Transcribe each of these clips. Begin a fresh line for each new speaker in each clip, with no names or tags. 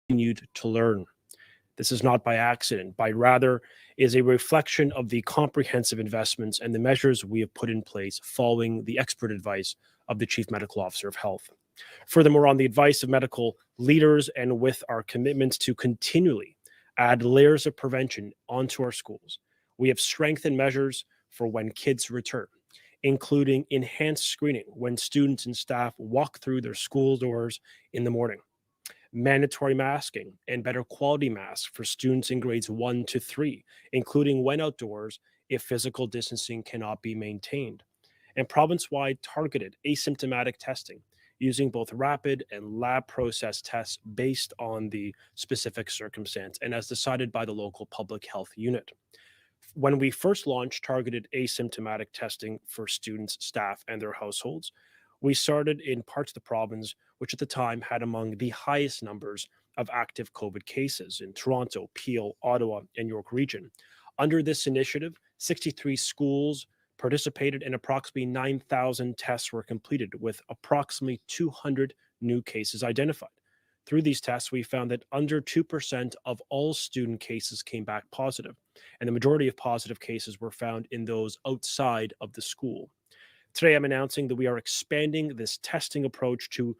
continued to learn. This is not by accident, but rather is a reflection of the comprehensive investments and the measures we have put in place following the expert advice of the Chief Medical Officer of Health. Furthermore, on the advice of medical leaders and with our commitments to continually add layers of prevention onto our schools, we have strengthened measures for when kids return, including enhanced screening when students and staff walk through their school doors in the morning, mandatory masking and better quality masks for students in grades 1 to 3, including when outdoors if physical distancing cannot be maintained, and province wide targeted asymptomatic testing using both rapid and lab process tests based on the specific circumstance and as decided by the local public health unit. When we first launched targeted asymptomatic testing for students, staff, and their households, we started in parts of the province which at the time had among the highest numbers of active COVID cases in Toronto, Peel, Ottawa, and York region. Under this initiative, 63 schools participated and approximately 9,000 tests were completed with approximately 200 new cases identified. Through these tests, we found that under 2% of all student cases came back positive, and the majority of positive cases were found in those outside of the school. Today, I'm announcing that we are expanding this testing approach to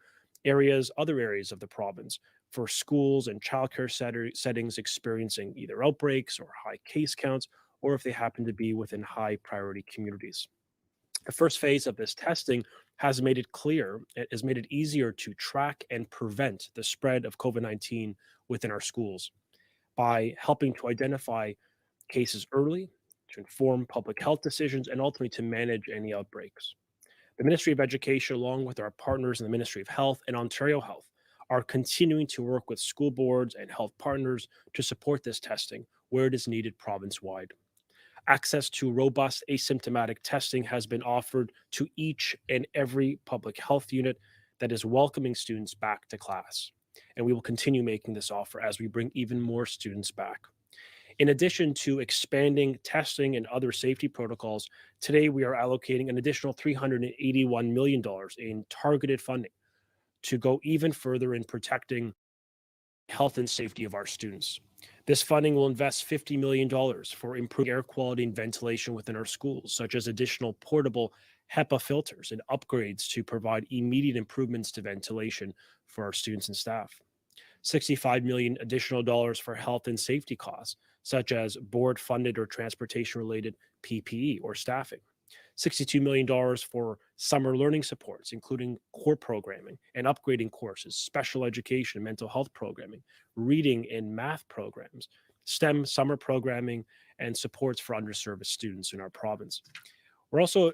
other areas of the province for schools and childcare settings experiencing either outbreaks or high case counts, or if they happen to be within high priority communities. The first phase of this testing has made it easier to track and prevent the spread of COVID 19 within our schools by helping to identify cases early, to inform public health decisions, and ultimately to manage any outbreaks. The Ministry of Education, along with our partners in the Ministry of Health and Ontario Health, are continuing to work with school boards and health partners to support this testing where it is needed province wide. Access to robust asymptomatic testing has been offered to each and every public health unit that is welcoming students back to class. And we will continue making this offer as we bring even more students back. In addition to expanding testing and other safety protocols, today we are allocating an additional $381 million in targeted funding to go even further in protecting health and safety of our students. This funding will invest $50 million for improving air quality and ventilation within our schools, such as additional portable HEPA filters and upgrades to provide immediate improvements to ventilation for our students and staff. 65 million additional dollars for health and safety costs, such as board funded or transportation related PPE or staffing. $62 million for summer learning supports, including core programming and upgrading courses, special education and mental health programming, reading and math programs, STEM summer programming, and supports for underserviced students in our province. We're also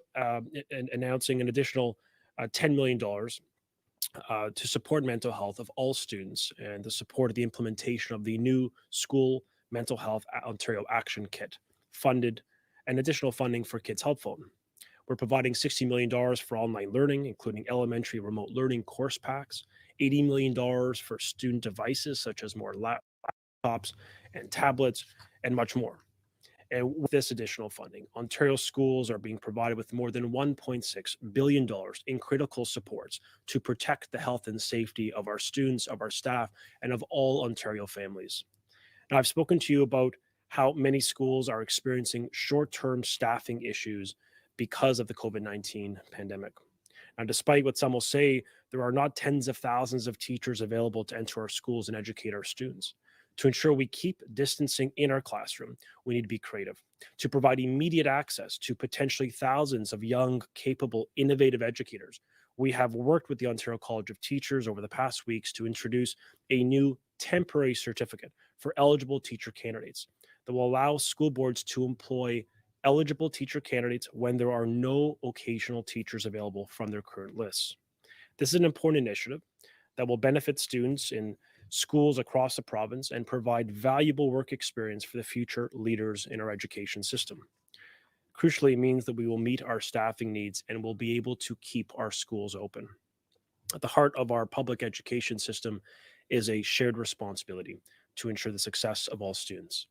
announcing an additional $10 million to support mental health of all students and the support of the implementation of the new School Mental Health Ontario Action Kit, funded and additional funding for Kids Help Phone. We're providing $60 million for online learning, including elementary remote learning course packs, $80 million for student devices such as more laptops and tablets, and much more. And with this additional funding, Ontario schools are being provided with more than $1.6 billion in critical supports to protect the health and safety of our students, of our staff, and of all Ontario families. Now, I've spoken to you about how many schools are experiencing short-term staffing issues because of the COVID-19 pandemic. Now, despite what some will say, there are not tens of thousands of teachers available to enter our schools and educate our students. To ensure we keep distancing in our classroom, we need to be creative. To provide immediate access to potentially thousands of young, capable, innovative educators, we have worked with the Ontario College of Teachers over the past weeks to introduce a new temporary certificate for eligible teacher candidates that will allow school boards to employ eligible teacher candidates when there are no occasional teachers available from their current lists. This is an important initiative that will benefit students in schools across the province and provide valuable work experience for the future leaders in our education system. Crucially, it means that we will meet our staffing needs and will be able to keep our schools open. At the heart of our public education system is a shared responsibility to ensure the success of all students.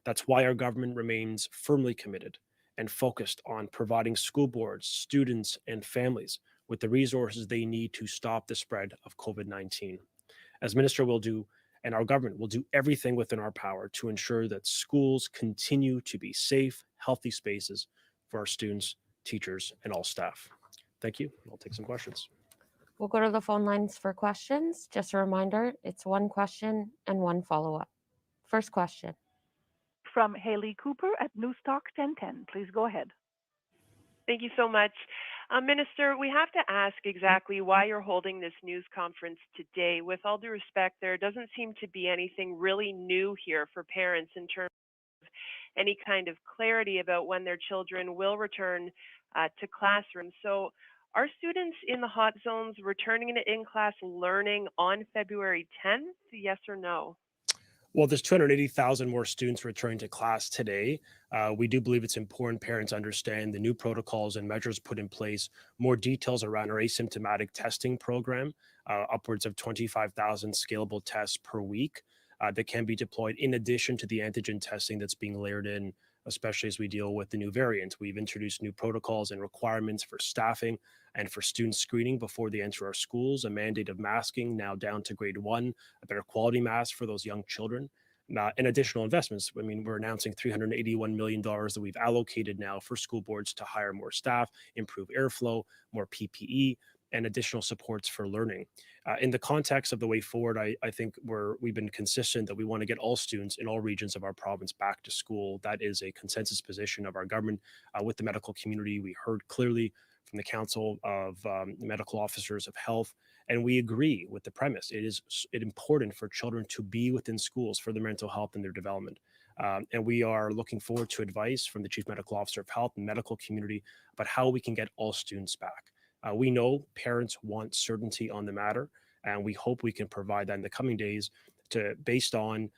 That's why our government remains firmly committed and focused on providing school boards, students, and families with the resources they need to stop the spread of COVID-19. As Minister will do And our government will do everything within our power to ensure that schools continue to be safe, healthy spaces for our students, teachers, and all staff. Thank you. I'll take some questions.
We'll go to the phone lines for questions. Just a reminder, it's one question and one follow-up. First question.
From Haley Cooper at Newstalk 1010. Please go ahead.
Thank you so much. Minister, we have to ask exactly why you're holding this news conference today. With all due respect, there doesn't seem to be anything really new here for parents in terms of any kind of clarity about when their children will return to classrooms. So, are students in the hot zones returning to in-class learning on February 10th? Yes or no?
Well, there's 280,000 more students returning to class today. We do believe it's important parents understand the new protocols and measures put in place, more details around our asymptomatic testing program, upwards of 25,000 scalable tests per week that can be deployed in addition to the antigen testing that's being layered in, especially as we deal with the new variant. We've introduced new protocols and requirements for staffing and for student screening before they enter our schools, a mandate of masking now down to grade one, a better quality mask for those young children. And additional investments. I mean, we're announcing $381 million that we've allocated now for school boards to hire more staff, improve airflow, more PPE, and additional supports for learning. In the context of the way forward, I think we've been consistent that we want to get all students in all regions of our province back to school. That is a consensus position of our government with the medical community. We heard clearly from the Council of Medical Officers of Health, and we agree with the premise. It is important for children to be within schools for their mental health and their development. And we are looking forward to advice from the Chief Medical Officer of Health and medical community about how we can get all students back. We know parents want certainty on the matter, and we hope we can provide that in the coming days based on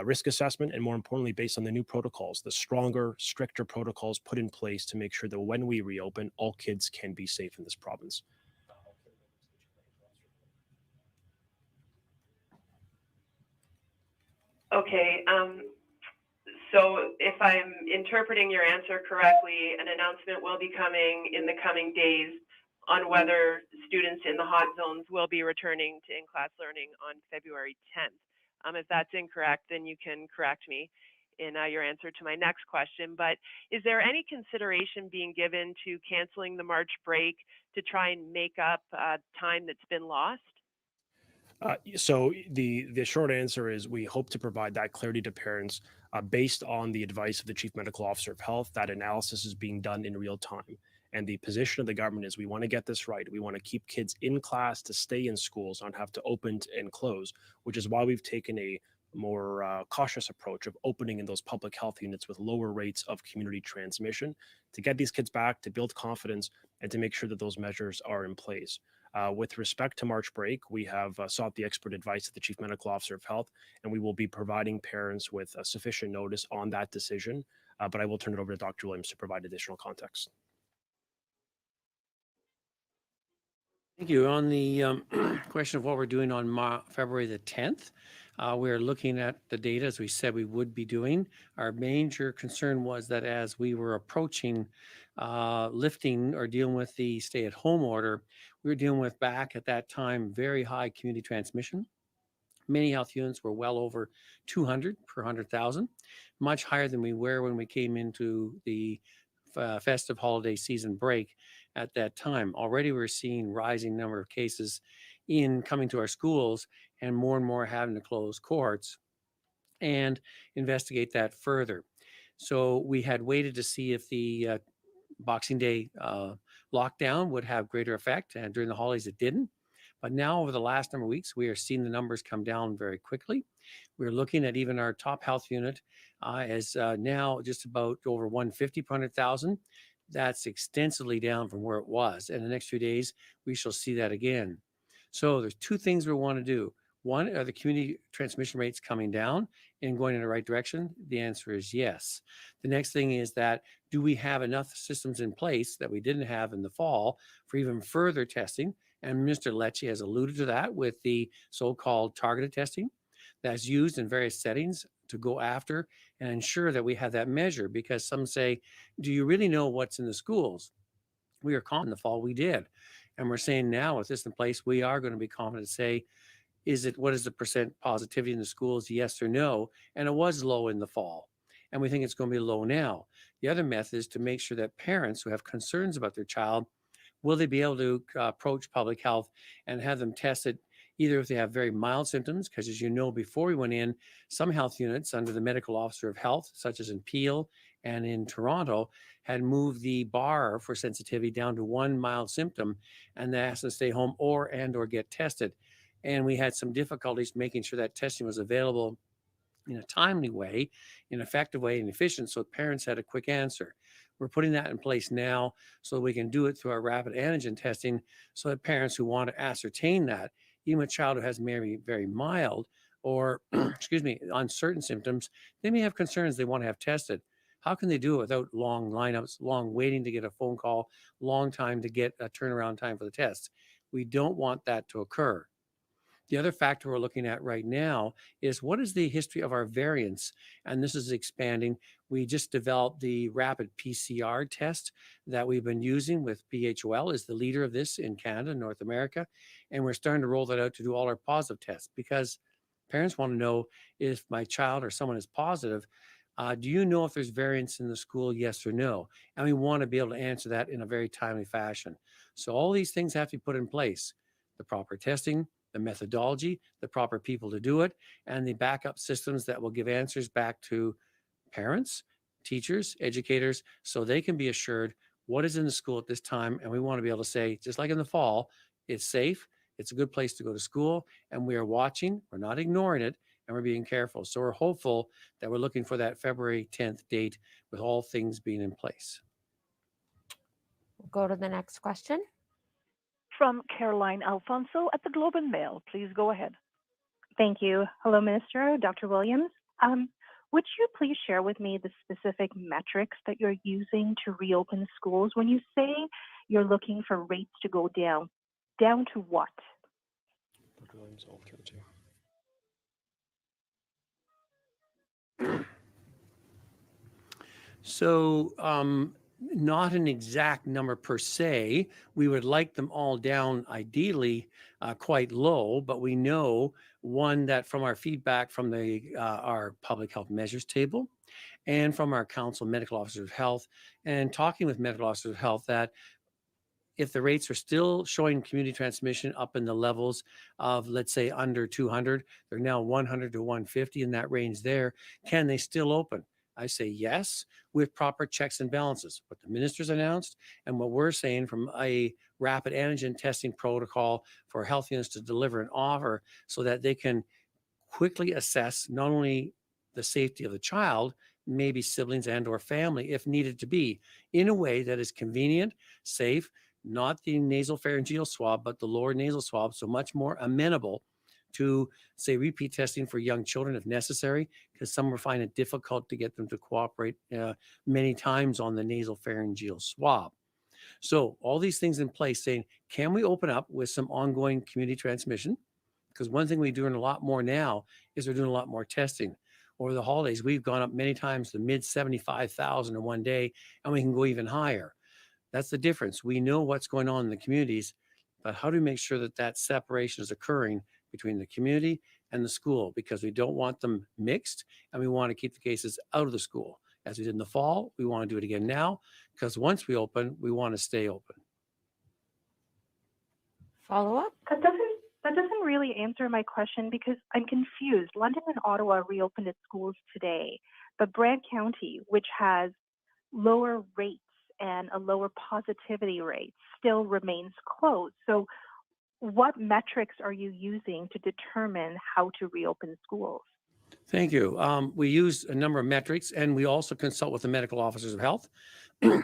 risk assessment and, more importantly, based on the new protocols, the stronger, stricter protocols put in place to make sure that when we reopen, all kids can be safe in this province.
Okay. So if I'm interpreting your answer correctly, an announcement will be coming in the coming days on whether students in the hot zones will be returning to in-class learning on February 10th. If that's incorrect, then you can correct me in your answer to my next question. But is there any consideration being given to canceling the March break to try and make up time that's been lost?
So the short answer is we hope to provide that clarity to parents based on the advice of the Chief Medical Officer of Health. That analysis is being done in real time. And the position of the government is we want to get this right. We want to keep kids in class to stay in schools, not have to open and close, which is why we've taken a more cautious approach of opening in those public health units with lower rates of community transmission to get these kids back, to build confidence, and to make sure that those measures are in place. With respect to March break, we have sought the expert advice of the Chief Medical Officer of Health, and we will be providing parents with sufficient notice on that decision. But I will turn it over to Dr. Williams to provide additional context.
Thank you. On the question of what we're doing on February the 10th, we're looking at the data as we said we would be doing. Our major concern was that as we were approaching lifting or dealing with the stay-at-home order, we were dealing with back at that time very high community transmission. Many health units were well over 200 per 100,000, much higher than we were when we came into the festive holiday season break at that time. Already we're seeing rising number of cases in coming to our schools and more having to close cohorts and investigate that further. So we had waited to see if the Boxing Day lockdown would have greater effect, and during the holidays it didn't. But now over the last number of weeks, we are seeing the numbers come down very quickly. We're looking at even our top health unit as now just about over 150 per 100,000. That's extensively down from where it was. And the next few days, we shall see that again. So there's two things we want to do. One, are the community transmission rates coming down and going in the right direction? The answer is yes. The next thing is that do we have enough systems in place that we didn't have in the fall for even further testing? And Mr. Lecce has alluded to that with the so-called targeted testing that's used in various settings to go after and ensure that we have that measure. Because some say, do you really know what's in the schools? We are confident in the fall we did. And we're saying now with this in place, we are going to be confident to say, what is the percent positivity in the schools, yes or no? And it was low in the fall. And we think it's going to be low now. The other method is to make sure that parents who have concerns about their child, will they be able to approach public health and have them tested either if they have very mild symptoms, because as you know, before we went in, some health units under the medical officer of health, such as in Peel and in Toronto, had moved the bar for sensitivity down to one mild symptom, and they asked them to stay home or get tested. And we had some difficulties making sure that testing was available in a timely way, in an effective way, and efficient, so parents had a quick answer. We're putting that in place now so we can do it through our rapid antigen testing, so that parents who want to ascertain that, even a child who has maybe very mild or, excuse me, uncertain symptoms, they may have concerns they want to have tested. How can they do it without long lineups, long waiting to get a phone call, long time to get a turnaround time for the test? We don't want that to occur. The other factor we're looking at right now is what is the history of our variants? And this is expanding. We just developed the rapid PCR test that we've been using with PHOL is the leader of this in Canada, North America. And we're starting to roll that out to do all our positive tests because parents want to know if my child or someone is positive. Do you know if there's variants in the school? Yes or no? And we want to be able to answer that in a very timely fashion. So all these things have to be put in place. The proper testing, the methodology, the proper people to do it, and the backup systems that will give answers back to parents, teachers, educators, so they can be assured what is in the school at this time. And we want to be able to say, just like in the fall, it's safe, it's a good place to go to school, and we are watching, we're not ignoring it, and we're being careful. So we're hopeful that we're looking for that February 10th date with all things being in place.
We'll go to the next question.
From Caroline Alfonso at the Globe and Mail. Please go ahead.
Thank you. Hello, Minister, Dr. Williams. Would you please share with me the specific metrics that you're using to reopen schools when you say you're looking for rates to go down? Down to what?
Dr. Williams, I'll turn to you.
So not an exact number per se. We would like them all down ideally quite low, but we know one that from our feedback from our public health measures table and from our council medical officers of health and talking with medical officers of health that if the rates are still showing community transmission up in the levels of, let's say, under 200, they're now 100 to 150 in that range there, can they still open? I say yes, with proper checks and balances. What the ministers announced and what we're saying from a rapid antigen testing protocol for health units to deliver an offer so that they can quickly assess not only the safety of the child, maybe siblings and or family if needed to be, in a way that is convenient, safe, not the nasopharyngeal swab, but the lower nasal swab, so much more amenable to, say, repeat testing for young children if necessary, because some will find it difficult to get them to cooperate many times on the nasopharyngeal swab. So all these things in place saying, can we open up with some ongoing community transmission? Because one thing we're doing a lot more now is we're doing a lot more testing. Over the holidays, we've gone up many times to mid 75,000 in one day, and we can go even higher. That's the difference. We know what's going on in the communities, but how do we make sure that that separation is occurring between the community and the school? Because we don't want them mixed, and we want to keep the cases out of the school. As we did in the fall, we want to do it again now, because once we open, we want to stay open.
Follow up?
That doesn't really answer my question because I'm confused. London and Ottawa reopened its schools today, but Brant County, which has lower rates and a lower positivity rate, still remains closed. So what metrics are you using to determine how to reopen schools?
Thank you. We use a number of metrics, and we also consult with the medical officers of health.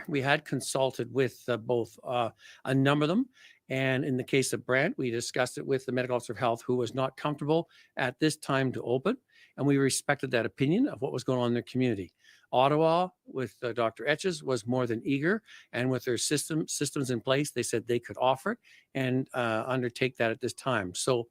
We had consulted with both a number of them. And in the case of Brant, we discussed it with the medical officer of health who was not comfortable at this time to open. And we respected that opinion of what was going on in their community. Ottawa with Dr. Etches was more than eager. And with their systems in place, they said they could offer it and undertake that at this time. So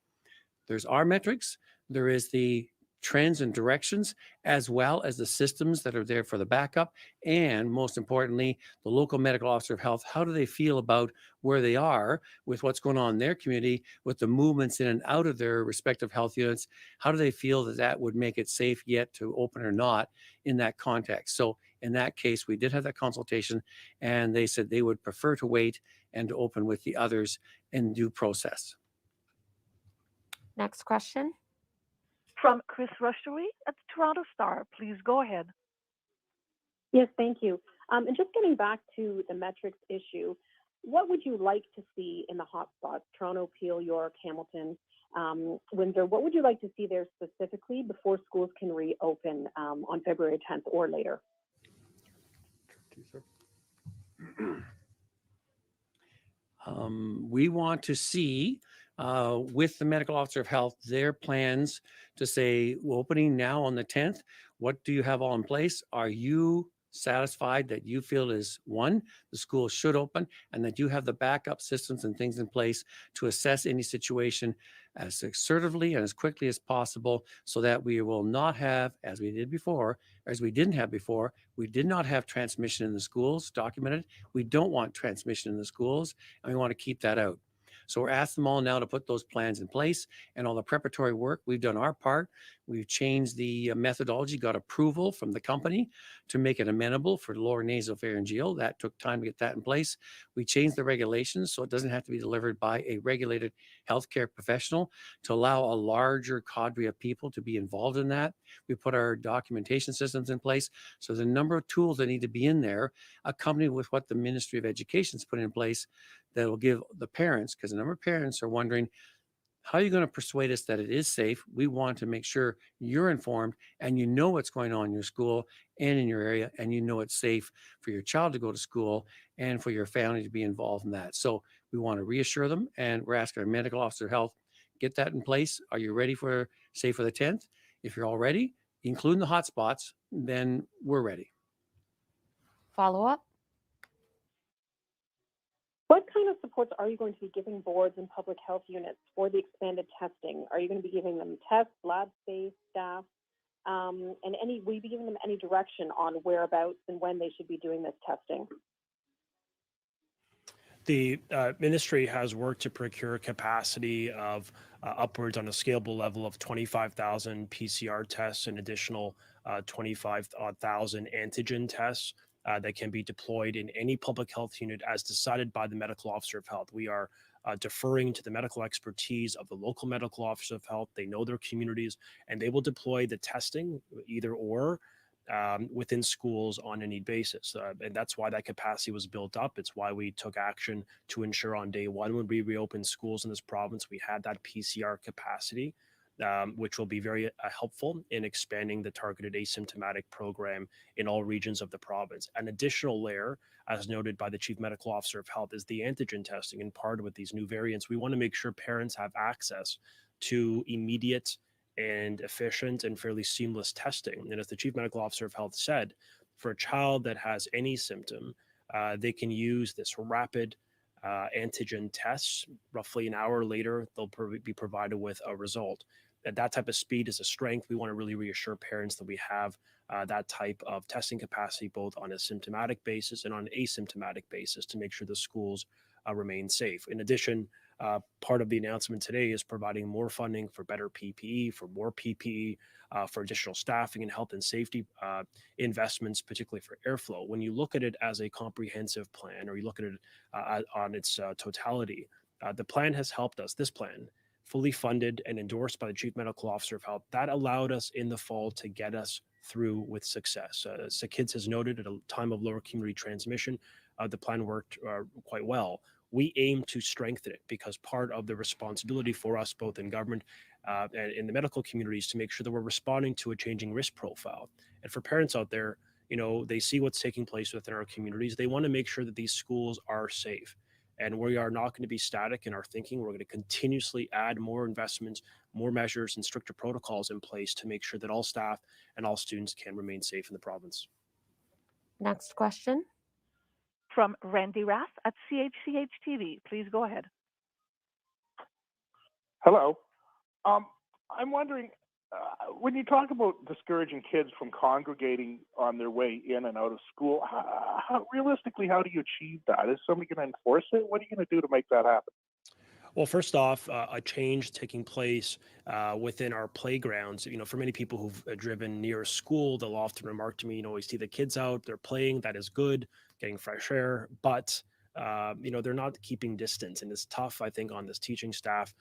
there's our metrics. There is the trends and directions, as well as the systems that are there for the backup. And most importantly, the local medical officer of health, how do they feel about where they are with what's going on in their community, with the movements in and out of their respective health units? How do they feel that that would make it safe yet to open or not in that context? So in that case, we did have that consultation, and they said they would prefer to wait and to open with the others in due process.
Next question.
From Chris Rushery at the Toronto Star, please go ahead.
Yes, thank you. And just getting back to the metrics issue, what would you like to see in the hotspots, Toronto, Peel, York, Hamilton, Windsor? What would you like to see there specifically before schools can reopen on February 10th or later?
We want to see with the medical officer of health their plans to say, well, opening now on the 10th, what do you have all in place? Are you satisfied that you feel is one, the school should open, and that you have the backup systems and things in place to assess any situation as assertively and as quickly as possible, so that we will not have, as we did before, as we didn't have before, we did not have transmission in the schools documented. We don't want transmission in the schools, and we want to keep that out. So we're asking them all now to put those plans in place and all the preparatory work. We've done our part. We've changed the methodology, got approval from the company to make it amenable for lower nasopharyngeal. That took time to get that in place. We changed the regulations so it doesn't have to be delivered by a regulated healthcare professional to allow a larger cadre of people to be involved in that. We put our documentation systems in place. So the number of tools that need to be in there, accompanied with what the Ministry of Education's put in place, that will give the parents, because a number of parents are wondering, how are you going to persuade us that it is safe? We want to make sure you're informed and you know what's going on in your school and in your area, and you know it's safe for your child to go to school and for your family to be involved in that. So we want to reassure them, and we're asking our medical officer of health, get that in place. Are you ready for, say, for the 10th? If you're all ready, including the hotspots, then we're ready.
Follow up.
What kind of supports are you going to be giving boards and public health units for the expanded testing? Are you going to be giving them tests, lab space, staff, and will you be giving them any direction on whereabouts and when they should be doing this testing?
The ministry has worked to procure capacity of upwards on a scalable level of 25,000 PCR tests, and additional 25,000 antigen tests that can be deployed in any public health unit as decided by the medical officer of health. We are deferring to the medical expertise of the local medical officer of health. They know their communities, and they will deploy the testing either or within schools on a need basis. And that's why that capacity was built up. It's why we took action to ensure on day one, when we reopened schools in this province, we had that PCR capacity, which will be very helpful in expanding the targeted asymptomatic program in all regions of the province. An additional layer, as noted by the Chief Medical Officer of Health, is the antigen testing. And part with these new variants, we want to make sure parents have access to immediate and efficient and fairly seamless testing. And as the Chief Medical Officer of Health said, for a child that has any symptom, they can use this rapid antigen tests. Roughly an hour later, they'll be provided with a result. That type of speed is a strength. We want to really reassure parents that we have that type of testing capacity, both on a symptomatic basis and on an asymptomatic basis, to make sure the schools remain safe. In addition, part of the announcement today is providing more funding for better PPE, for more PPE, for additional staffing and health and safety investments, particularly for airflow. When you look at it as a comprehensive plan, or you look at it on its totality, the plan has helped us. This plan, fully funded and endorsed by the Chief Medical Officer of Health, that allowed us in the fall to get us through with success. As the kids has noted, at a time of lower community transmission, the plan worked quite well. We aim to strengthen it, because part of the responsibility for us, both in government and in the medical community, is to make sure that we're responding to a changing risk profile. And for parents out there, they see what's taking place within our communities. They want to make sure that these schools are safe. And we are not going to be static in our thinking. We're going to continuously add more investments, more measures, and stricter protocols in place to make sure that all staff and all students can remain safe in the province.
Next question.
From Randy Rath at CHCH TV. Please go ahead.
Hello. I'm wondering, when you talk about discouraging kids from congregating on their way in and out of school, realistically, how do you achieve that? Is somebody going to enforce it? What are you going to do to make that happen?
Well, first off, a change taking place within our playgrounds. For many people who've driven near a school, they'll often remark to me, we see the kids out, they're playing, that is good, getting fresh air, but they're not keeping distance, and it's tough, I think, on this teaching staff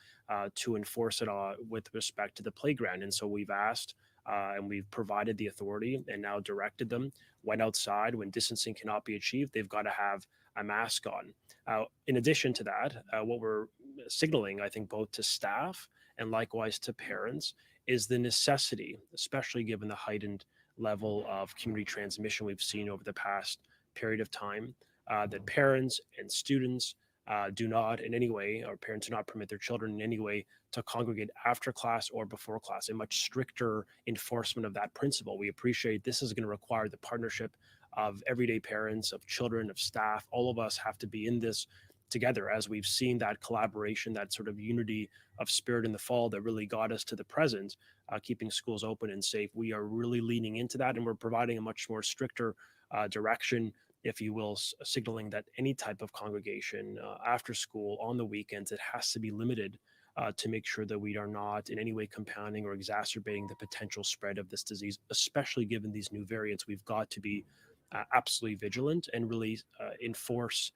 to enforce it with respect to the playground. And so we've asked and we've provided the authority and now directed them when outside, when distancing cannot be achieved, they've got to have a mask on. In addition to that, what we're signaling, I think, both to staff and likewise to parents, is the necessity, especially given the heightened level of community transmission we've seen over the past period of time, that parents and students do not in any way, or parents do not permit their children in any way to congregate after class or before class. A much stricter enforcement of that principle. We appreciate this is going to require the partnership of everyday parents, of children, of staff. All of us have to be in this together, as we've seen that collaboration, that sort of unity of spirit in the fall that really got us to the present, keeping schools open and safe. We are really leaning into that, and we're providing a much more stricter direction, if you will, signaling that any type of congregation after school on the weekends, it has to be limited to make sure that we are not in any way compounding or exacerbating the potential spread of this disease, especially given these new variants. We've got to be absolutely vigilant and really enforce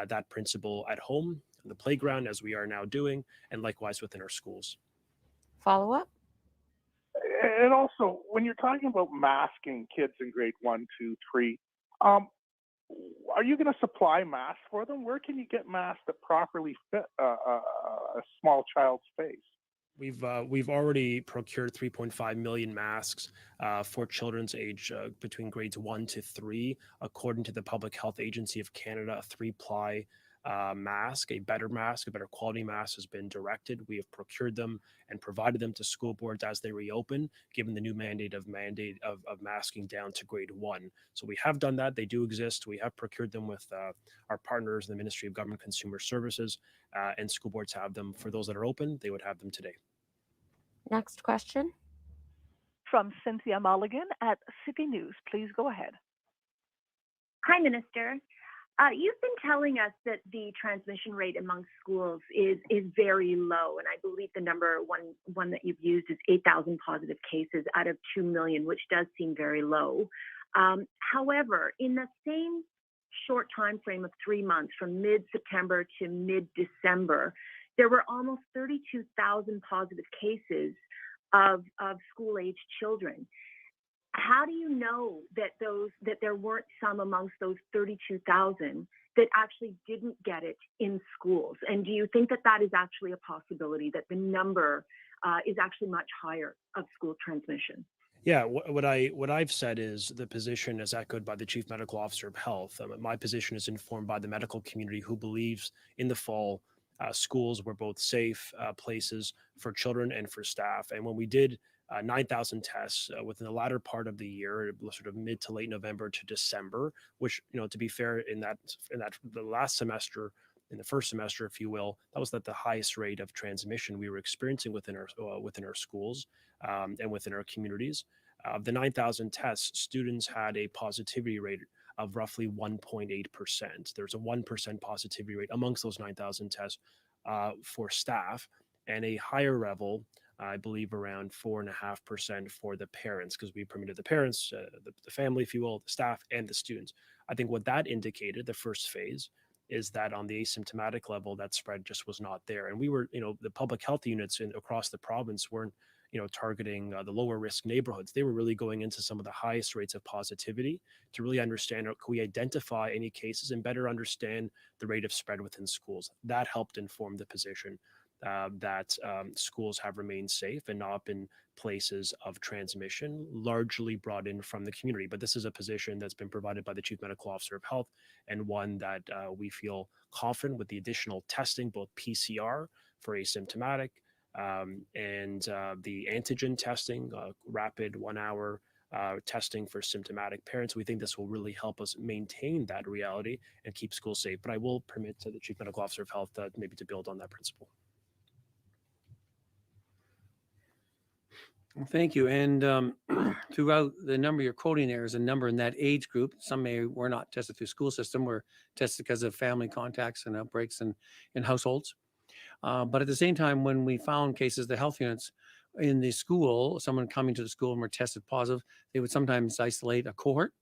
that principle at home, on the playground, as we are now doing, and likewise within our schools.
Follow up?
And also, when you're talking about masking kids in grade 1, 2, 3, are you going to supply masks for them? Where can you get masks that properly fit a small child's face?
We've already procured 3.5 million masks for children's age between grades 1 to 3, according to the Public Health Agency of Canada. A 3-ply mask, a better quality mask, has been directed. We have procured them and provided them to school boards as they reopen, given the new mandate of masking down to grade 1. So we have done that. They do exist. We have procured them with our partners in the Ministry of Government Consumer Services, and school boards have them. For those that are open, they would have them today.
Next question.
From Cynthia Mulligan at City News. Please go ahead.
Hi, Minister. You've been telling us that the transmission rate among schools is very low, and I believe the number one that you've used is 8,000 positive cases out of 2 million, which does seem very low. However, in the same short time frame of 3 months, from mid-September to mid-December, there were almost 32,000 positive cases of school-aged children. How do you know that there weren't some amongst those 32,000 that actually didn't get it in schools? And do you think that is actually a possibility, that the number is actually much higher of school transmission?
Yeah, what I've said is the position is echoed by the Chief Medical Officer of Health. My position is informed by the medical community, who believes in the fall schools were both safe places for children and for staff. And when we did 9,000 tests within the latter part of the year, sort of mid to late November to December, which, to be fair, in that the last semester, in the first semester, if you will, that was at the highest rate of transmission we were experiencing within our schools and within our communities. Of the 9,000 tests, students had a positivity rate of roughly 1.8%. There's a 1% positivity rate amongst those 9,000 tests for staff, and a higher level, I believe, around 4.5% for the parents, because we permitted the parents, the family, if you will, the staff, and the students. I think what that indicated, the first phase, is that on the asymptomatic level, that spread just was not there. And we were, the public health units across the province weren't, targeting the lower risk neighborhoods. They were really going into some of the highest rates of positivity to really understand, can we identify any cases and better understand the rate of spread within schools. That helped inform the position that schools have remained safe and not been places of transmission, largely brought in from the community. But this is a position that's been provided by the Chief Medical Officer of Health, and one that we feel confident with the additional testing, both PCR for asymptomatic and the antigen testing, rapid 1 hour testing for symptomatic parents. We think this will really help us maintain that reality and keep schools safe. But I will permit to the Chief Medical Officer of Health maybe to build on that principle.
Well, thank you. And throughout the number you're quoting there is a number in that age group. Some were not tested through school system, were tested because of family contacts and outbreaks in households. But at the same time, when we found cases, the health units in the school, someone coming to the school and were tested positive, they would sometimes isolate a cohort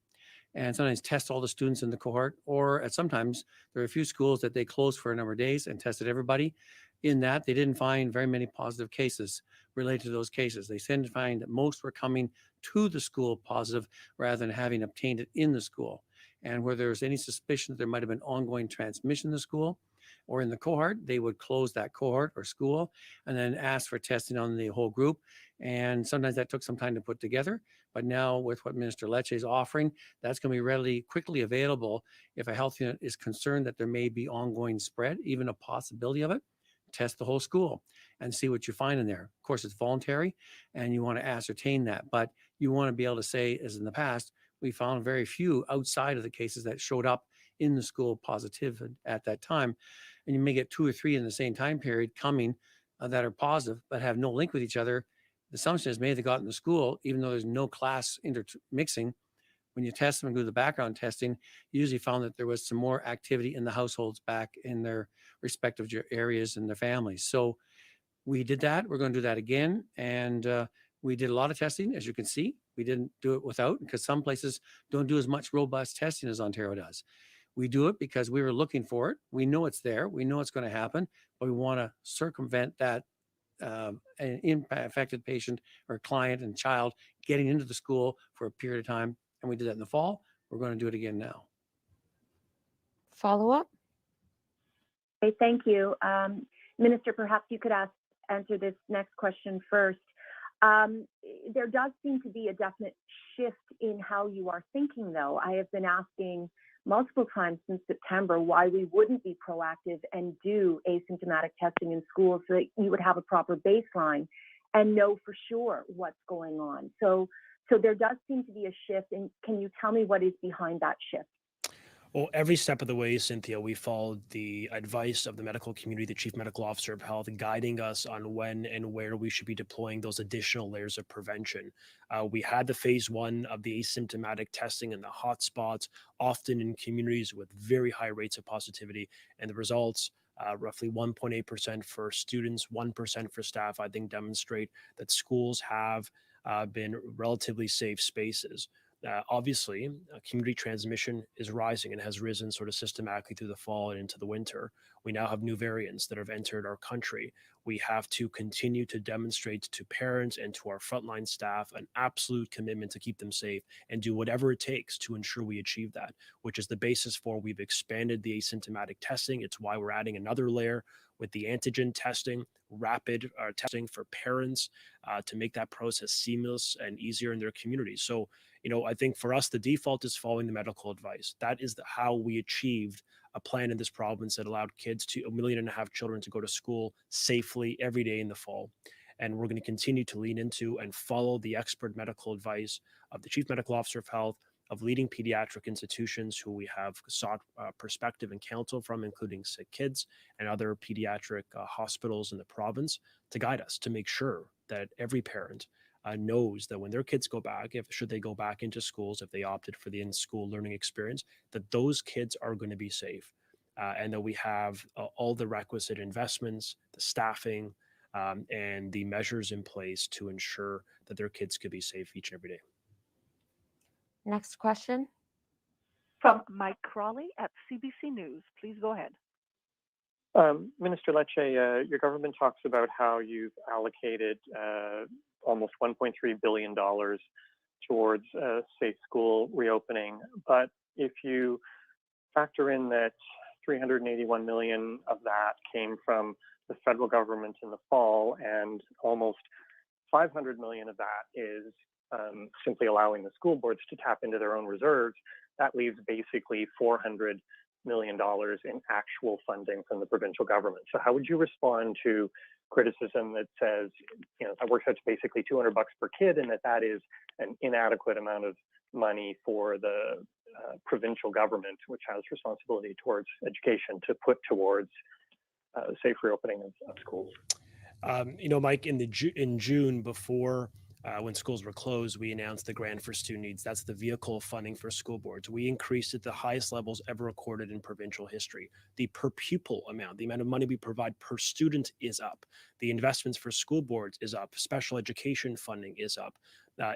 and sometimes test all the students in the cohort. Or at sometimes there are a few schools that they closed for a number of days and tested everybody. In that, they didn't find very many positive cases related to those cases. They tend to find that most were coming to the school positive rather than having obtained it in the school. And where there's any suspicion that there might have been ongoing transmission in the school or in the cohort, they would close that cohort or school and then ask for testing on the whole group. And sometimes that took some time to put together. But now with what Minister Lecce is offering, that's going to be readily, quickly available. If a health unit is concerned that there may be ongoing spread, even a possibility of it, test the whole school and see what you find in there. Of course, it's voluntary and you want to ascertain that, but you want to be able to say, as in the past, we found very few outside of the cases that showed up in the school positive at that time. And you may get 2 or 3 in the same time period coming that are positive, but have no link with each other. The assumption is maybe they got in the school, even though there's no class intermixing. When you test them and do the background testing, you usually found that there was some more activity in the households back in their respective areas and their families. So we did that. We're going to do that again. And we did a lot of testing, as you can see. We didn't do it without, because some places don't do as much robust testing as Ontario does. We do it because we were looking for it. We know it's there. We know it's going to happen, but we want to circumvent that an affected patient or client and child getting into the school for a period of time. And we did that in the fall. We're going to do it again now.
Follow up?
Okay, thank you. Minister, perhaps you could answer this next question first. There does seem to be a definite shift in how you are thinking, though. I have been asking multiple times since September why we wouldn't be proactive and do asymptomatic testing in schools so that you would have a proper baseline and know for sure what's going on. So there does seem to be a shift. And can you tell me what is behind that shift?
Well, every step of the way, Cynthia, we followed the advice of the medical community, the chief medical officer of health, guiding us on when and where we should be deploying those additional layers of prevention. We had the phase 1 of the asymptomatic testing in the hotspots, often in communities with very high rates of positivity, and the results, roughly 1.8% for students, 1% for staff, I think demonstrate that schools have been relatively safe spaces. Obviously, community transmission is rising and has risen sort of systematically through the fall and into the winter. We now have new variants that have entered our country. We have to continue to demonstrate to parents and to our frontline staff an absolute commitment to keep them safe and do whatever it takes to ensure we achieve that, which is the basis for we've expanded the asymptomatic testing. It's why we're adding another layer with the antigen testing, rapid testing for parents to make that process seamless and easier in their communities. So, I think for us, the default is following the medical advice. That is how we achieved a plan in this province that allowed kids to 1.5 million children to go to school safely every day in the fall. And we're going to continue to lean into and follow the expert medical advice of the chief medical officer of health, of leading pediatric institutions who we have sought perspective and counsel from, including Sick Kids and other pediatric hospitals in the province, to guide us to make sure that every parent knows that when their kids go back, should they go back into schools, if they opted for the in-school learning experience, that those kids are going to be safe, and that we have all the requisite investments, the staffing, and the measures in place to ensure that their kids could be safe each and every day.
Next question.
From Mike Crawley at CBC News. Please go ahead.
Minister Lecce, your government talks about how you've allocated almost $1.3 billion towards safe school reopening. But if you factor in that 381 million of that came from the federal government in the fall, and almost 500 million of that is simply allowing the school boards to tap into their own reserves, that leaves basically $400 million in actual funding from the provincial government. So how would you respond to criticism that says, that works out to basically $200 per kid, and that is an inadequate amount of money for the provincial government, which has responsibility towards education, to put towards safe reopening of schools?
Mike, in June, before when schools were closed, we announced the Grant for Student Needs. That's the vehicle of funding for school boards. We increased it to the highest levels ever recorded in provincial history. The per pupil amount, the amount of money we provide per student is up. The investments for school boards is up. Special education funding is up.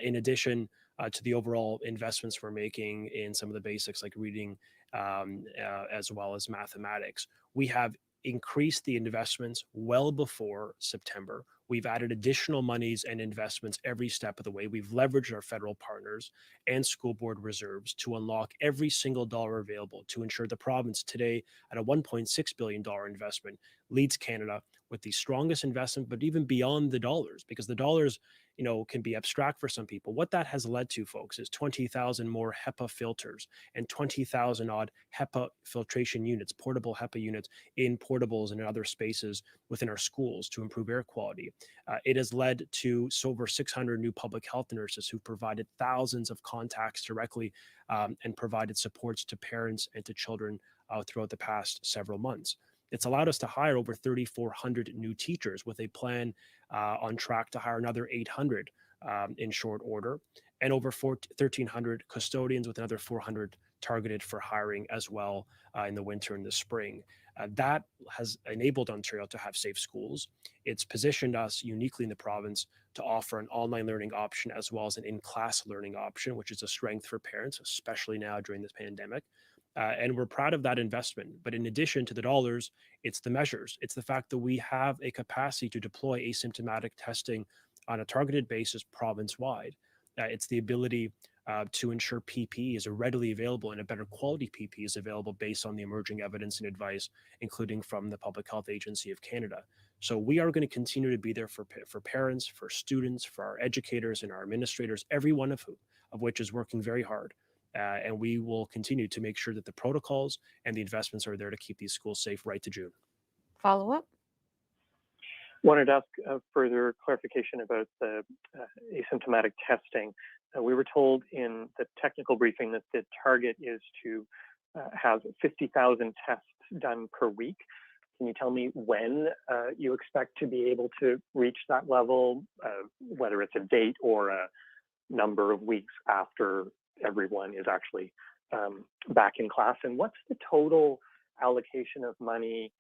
In addition to the overall investments we're making in some of the basics like reading as well as mathematics, we have increased the investments well before September. We've added additional monies and investments every step of the way. We've leveraged our federal partners and school board reserves to unlock every single dollar available to ensure the province today at a $1.6 billion investment leads Canada with the strongest investment, but even beyond the dollars, because the dollars, can be abstract for some people. What that has led to, folks, is 20,000 more HEPA filters and 20,000 odd HEPA filtration units, portable HEPA units in portables and in other spaces within our schools to improve air quality. It has led to over 600 new public health nurses who provided thousands of contacts directly and provided supports to parents and to children throughout the past several months. It's allowed us to hire over 3,400 new teachers with a plan on track to hire another 800 in short order, and over 1,300 custodians with another 400 targeted for hiring as well in the winter and the spring. That has enabled Ontario to have safe schools. It's positioned us uniquely in the province to offer an online learning option as well as an in-class learning option, which is a strength for parents, especially now during this pandemic. And we're proud of that investment. But in addition to the dollars, it's the measures. It's the fact that we have a capacity to deploy asymptomatic testing on a targeted basis province-wide. It's the ability to ensure PPE is readily available and a better quality PPE is available based on the emerging evidence and advice, including from the Public Health Agency of Canada. So we are going to continue to be there for parents, for students, for our educators and our administrators, every one of which is working very hard. And we will continue to make sure that the protocols and the investments are there to keep these schools safe right to June.
Follow up?
Wanted to ask further clarification about the asymptomatic testing. We were told in the technical briefing that the target is to have 50,000 tests done per week. Can you tell me when you expect to be able to reach that level, whether it's a date or a number of weeks after everyone is actually back in class? And what's the total allocation of money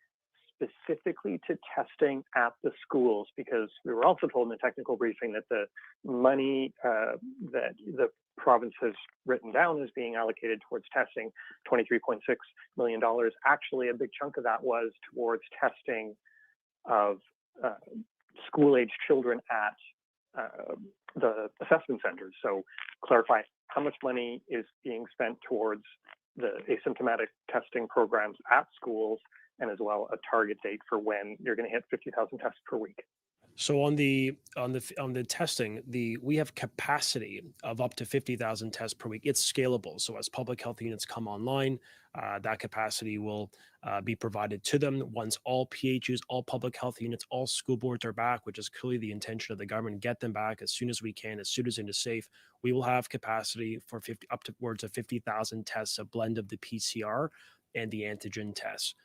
specifically to testing at the schools? Because we were also told in the technical briefing that the money that the province has written down as being allocated towards testing, $23.6 million, actually a big chunk of that was towards testing of school-age children at the assessment centers. So clarify how much money is being spent towards the asymptomatic testing programs at schools, and as well a target date for when you're going to hit 50,000 tests per week.
So on the testing, we have capacity of up to 50,000 tests per week. It's scalable. So as public health units come online, that capacity will be provided to them once all PHUs, all public health units, all school boards are back, which is clearly the intention of the government. Get them back as soon as we can, as soon as it is safe. We will have capacity for upwards of 50,000 tests, a blend of the PCR and the antigen tests.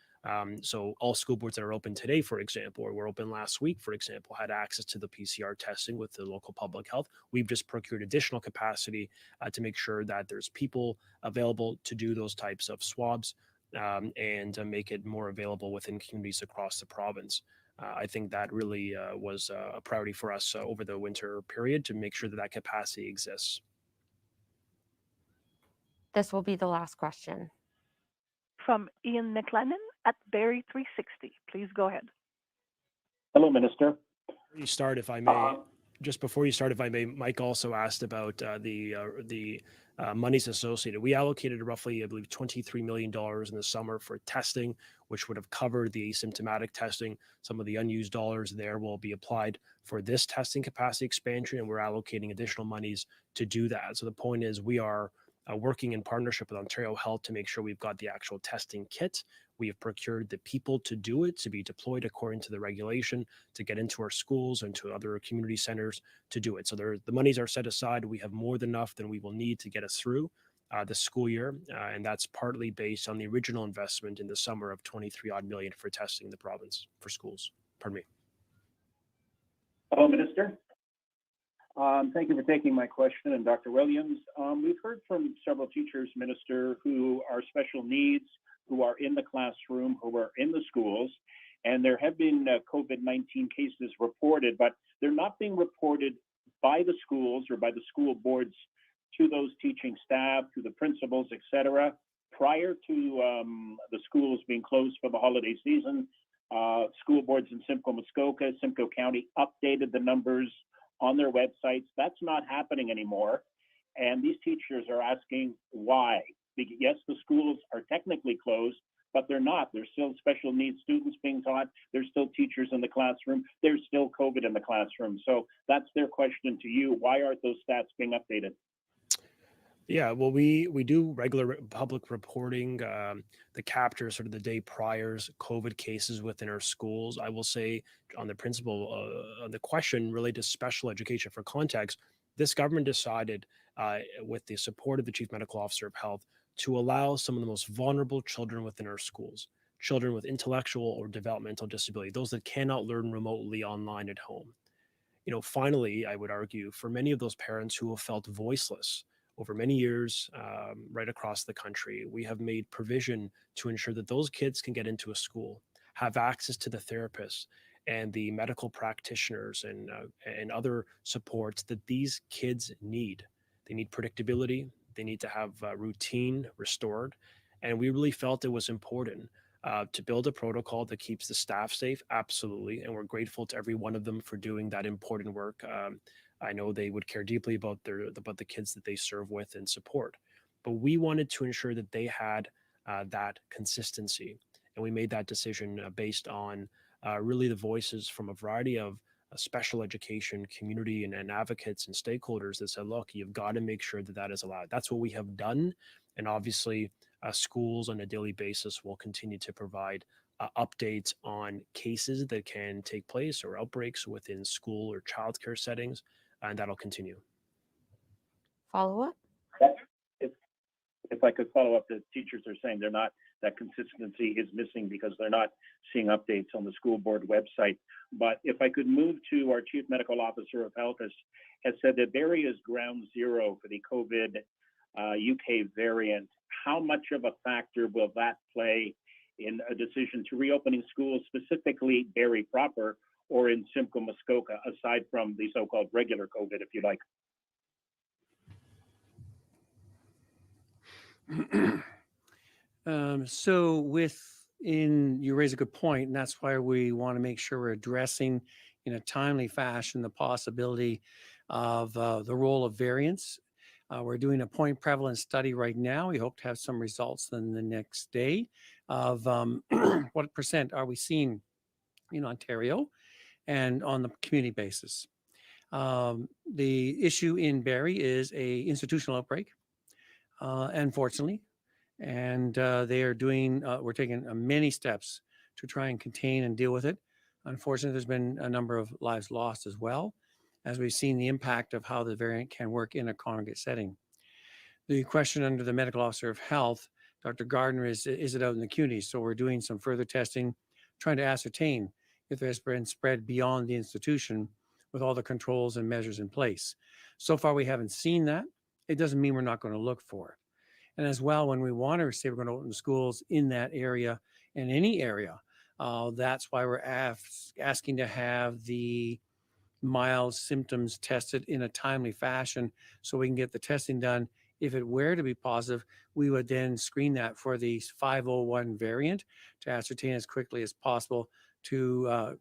So all school boards that are open today, for example, or were open last week, for example, had access to the PCR testing with the local public health. We've just procured additional capacity to make sure that there's people available to do those types of swabs and make it more available within communities across the province. I think that really was a priority for us over the winter period to make sure that that capacity exists.
This will be the last question.
From Ian McLennan at Barrie 360. Please go ahead.
Hello, Minister.
You start, if I may. Just before you start, if I may, Mike also asked about the monies associated. We allocated roughly, I believe, $23 million in the summer for testing, which would have covered the asymptomatic testing. Some of the unused dollars there will be applied for this testing capacity expansion, and we're allocating additional monies to do that. So the point is we are working in partnership with Ontario Health to make sure we've got the actual testing kit. We have procured the people to do it, to be deployed according to the regulation, to get into our schools and to other community centers to do it. So the monies are set aside. We have more than enough than we will need to get us through the school year. And that's partly based on the original investment in the summer of 23 odd million for testing in the province for schools. Pardon me.
Hello, Minister. Thank you for taking my question. And Dr. Williams, we've heard from several teachers, Minister, who are special needs, who are in the classroom, who are in the schools, and there have been COVID-19 cases reported, but they're not being reported by the schools or by the school boards to those teaching staff, to the principals, et cetera. Prior to the schools being closed for the holiday season, school boards in Simcoe County updated the numbers on their websites. That's not happening anymore. And these teachers are asking why. Yes, the schools are technically closed, but they're not. There's still special needs students being taught. There's still teachers in the classroom. There's still COVID in the classroom. So that's their question to you. Why aren't those stats being updated?
Yeah, well, we do regular public reporting that captures sort of the day prior's COVID cases within our schools. I will say on the on the question related to special education for context, this government decided, with the support of the Chief Medical Officer of Health, to allow some of the most vulnerable children within our schools, children with intellectual or developmental disability, those that cannot learn remotely online at home. Finally, I would argue for many of those parents who have felt voiceless over many years, right across the country, we have made provision to ensure that those kids can get into a school, have access to the therapists and the medical practitioners and other supports that these kids need. They need predictability. They need to have routine restored. And we really felt it was important to build a protocol that keeps the staff safe, absolutely. And we're grateful to every one of them for doing that important work. I know they would care deeply about the kids that they serve with and support. But we wanted to ensure that they had that consistency. And we made that decision based on really the voices from a variety of special education community and advocates and stakeholders that said, look, you've got to make sure that that is allowed. That's what we have done. And obviously, schools on a daily basis will continue to provide updates on cases that can take place or outbreaks within school or childcare settings, and that'll continue.
Follow up?
If I could follow up, the teachers are saying that consistency is missing because they're not seeing updates on the school board website. But if I could move to our Chief Medical Officer of Health has said that Barrie is ground zero for the COVID UK variant. How much of a factor will that play in a decision to reopening schools, specifically Barrie proper, or in Simcoe Muskoka, aside from the so-called regular COVID, if you like?
You raise a good point, and that's why we want to make sure we're addressing in a timely fashion the possibility of the role of variants. We're doing a point prevalence study right now. We hope to have some results in the next day of what percent are we seeing in Ontario and on the community basis. The issue in Barrie is a institutional outbreak, unfortunately, and we're taking many steps to try and contain and deal with it. Unfortunately, there's been a number of lives lost as well, as we've seen the impact of how the variant can work in a congregate setting. The question under the Medical Officer of Health, Dr. Gardner, is it out in the community? So we're doing some further testing, trying to ascertain if there's been spread beyond the institution with all the controls and measures in place. So far, we haven't seen that. It doesn't mean we're not going to look for it. And as well, when we want to say we're going to open schools in that area, in any area, that's why we're asking to have the mild symptoms tested in a timely fashion so we can get the testing done. If it were to be positive, we would then screen that for the 501 variant to ascertain as quickly as possible to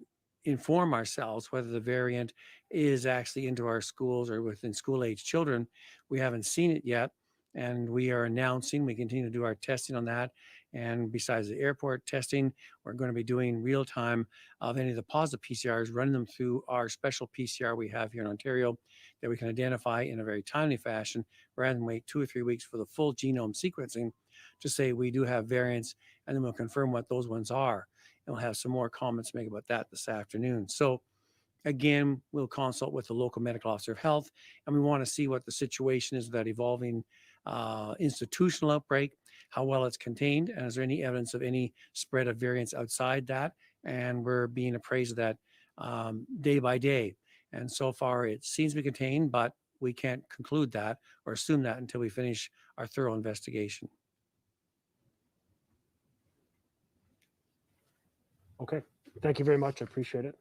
inform ourselves whether the variant is actually into our schools or within school-age children. We haven't seen it yet, and we are announcing we continue to do our testing on that. And besides the airport testing, we're going to be doing real time of any of the positive PCRs, running them through our special PCR we have here in Ontario that we can identify in a very timely fashion rather than wait 2 or 3 weeks for the full genome sequencing to say we do have variants, and then we'll confirm what those ones are. And we'll have some more comments to make about that this afternoon. So again, we'll consult with the local medical officer of health, and we want to see what the situation is with that evolving institutional outbreak, how well it's contained, and is there any evidence of any spread of variants outside that? And we're being appraised of that day by day. And so far, it seems to be contained, but we can't conclude that or assume that until we finish our thorough investigation.
Okay. Thank you very much. I appreciate it.